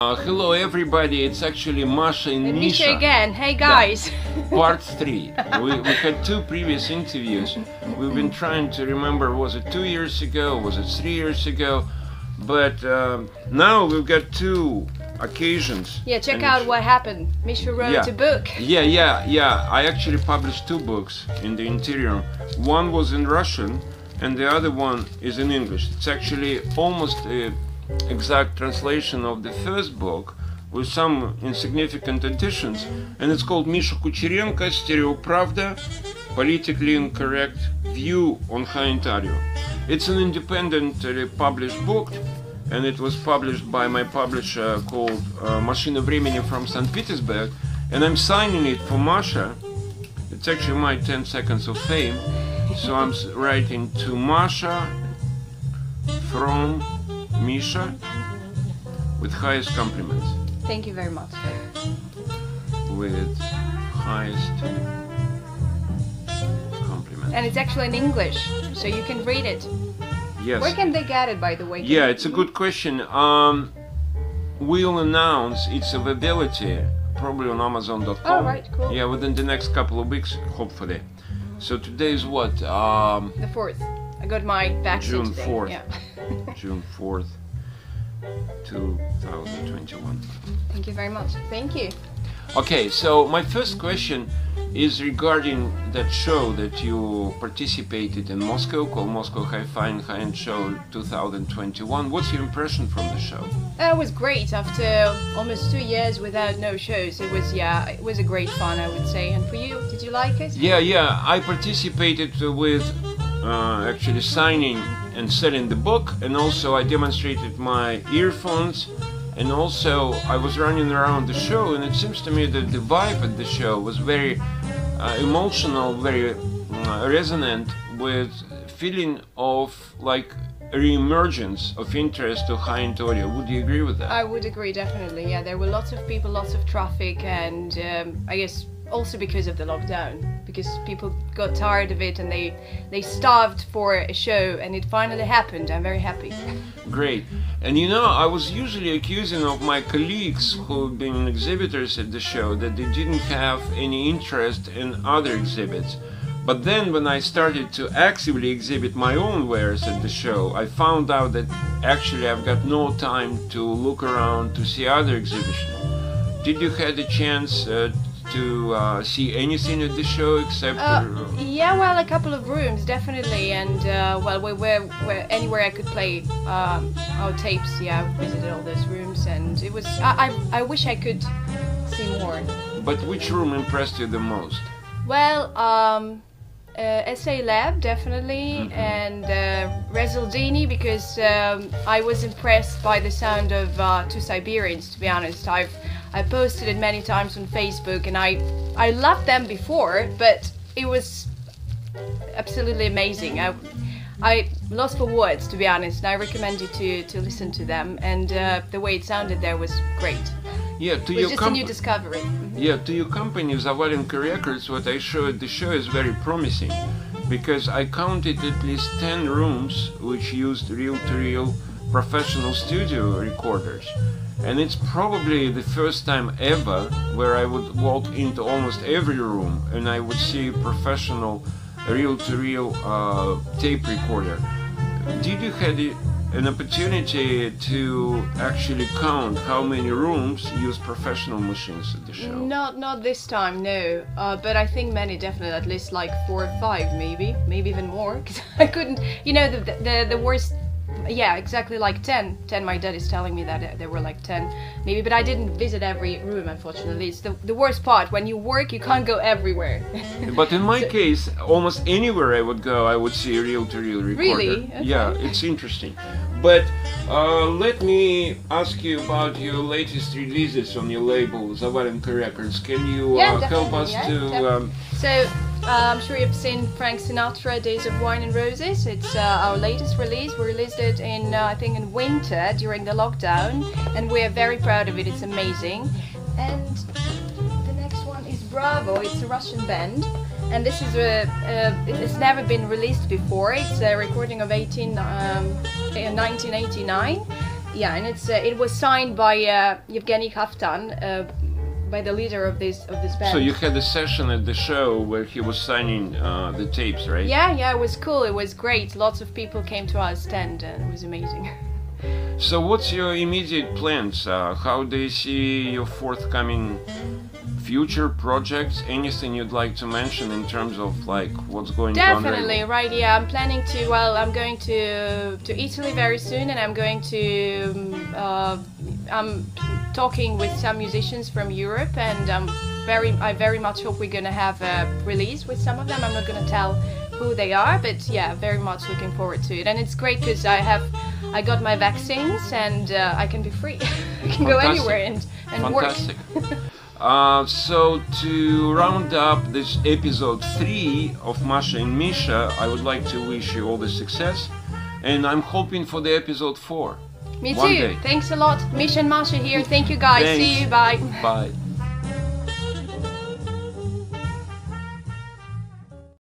Hello everybody, it's actually Masha and Misha. Misha again, hey guys! Part 3. We had 2 previous interviews. We've been trying to remember, was it 2 years ago, was it 3 years ago? But now we've got 2 occasions. Yeah, check out what happened. Misha wrote a book. Yeah. I actually published 2 books in the interior. One was in Russian and the other one is in English. It's actually almost a exact translation of the first book with some insignificant additions, and it's called Misha Kucherenko, Stereopravda, Politically Incorrect View on High Ontario. It's an independently published book, and it was published by my publisher called Машина времени from St. Petersburg, and I'm signing it for Masha. It's actually my 10 seconds of fame, so I'm writing to Masha from Misha with highest compliments. Thank you very much. With highest compliments. And it's actually in English, so you can read it. Yes. Where can they get it, by the way? Yeah, it's a good question. We'll announce its availability probably on Amazon.com. Oh, right, cool. Yeah, within the next couple of weeks, hopefully. So today is what? The 4th. I got my vaccine June today. 4th. Yeah. June 4th, 2021. Thank you very much. Thank you. Okay, so my first question is regarding that show that you participated in Moscow called Moscow Hi-Fi and High-End Show 2021. What's your impression from the show? It was great. After almost 2 years without no shows, it was a great fun, I would say. And for you, did you like it? Yeah, I participated with actually signing and selling the book, and also I demonstrated my earphones, and also I was running around the show, and it seems to me that the vibe at the show was very emotional, very resonant with feeling of like re-emergence of interest to High Ontario. Would you agree with that? I would agree, definitely. Yeah, there were lots of people, lots of traffic, and I guess also because of the lockdown, because people got tired of it and they starved for a show, and it finally happened. I'm very happy. Great. And you know, I was usually accusing of my colleagues who've been exhibitors at the show that they didn't have any interest in other exhibits. But then when I started to actively exhibit my own wares at the show, I found out that actually I've got no time to look around to see other exhibitions. Did you have the chance to see anything at the show except yeah, well, a couple of rooms definitely, and well, where anywhere I could play our tapes. Yeah, I visited all those rooms, and it was I wish I could see more. But which room impressed you the most? Well, SA Lab definitely, and Resildini, because I was impressed by the sound of Two Siberians, to be honest. I posted it many times on Facebook, and I loved them before, but it was absolutely amazing. I lost for words, to be honest, and I recommend you to listen to them, and the way it sounded there was great. Yeah, it was just a new discovery. Yeah, to your company, Zavalenko Records, what I showed the show is very promising, because I counted at least 10 rooms which used reel-to-reel professional studio recorders. And it's probably the first time ever where I would walk into almost every room and I would see a professional reel-to-reel tape recorder. Did you have an opportunity to actually count how many rooms use professional machines at the show? Not this time, no. But I think many, definitely, at least like 4 or 5, maybe even more. Because I couldn't, you know, the worst. Yeah, exactly, like 10. My dad is telling me that there were like 10, maybe, but I didn't visit every room, unfortunately. It's the worst part. When you work, you can't go everywhere. But in my case, almost anywhere I would go, I would see a reel-to-reel recorder. Really? Okay. Yeah, it's interesting. But let me ask you about your latest releases on your label, Zavalenko Records. Can you help us to... So, I'm sure you've seen Frank Sinatra, Days of Wine and Roses. It's our latest release. We released it in, I think, in winter during the lockdown, and we are very proud of it. It's amazing. And the next one is Bravo. It's a Russian band, and this is it's never been released before. It's a recording of 1989, Yeah, and it was signed by Yevgeny Kaftan, by the leader of this band. So you had a session at the show where he was signing the tapes, right? Yeah, it was cool. It was great. Lots of people came to our stand, and it was amazing. So what's your immediate plans? How do you see your forthcoming future projects? Anything you'd like to mention in terms of like what's going on? Definitely, right? Yeah, I'm planning to. Well, I'm going to Italy very soon, and I'm going to. I'm talking with some musicians from Europe, and I very much hope we're gonna have a release with some of them. I'm not gonna tell who they are, but yeah, very much looking forward to it. And it's great because I got my vaccines, and I can be free. I can go anywhere and Fantastic. work. So to round up this episode 3 of Masha and Misha, I would like to wish you all the success, and I'm hoping for the episode 4. Me One too. day. Thanks a lot. Misha and Masha here. Thank you guys. Thanks. See you. Bye. Bye.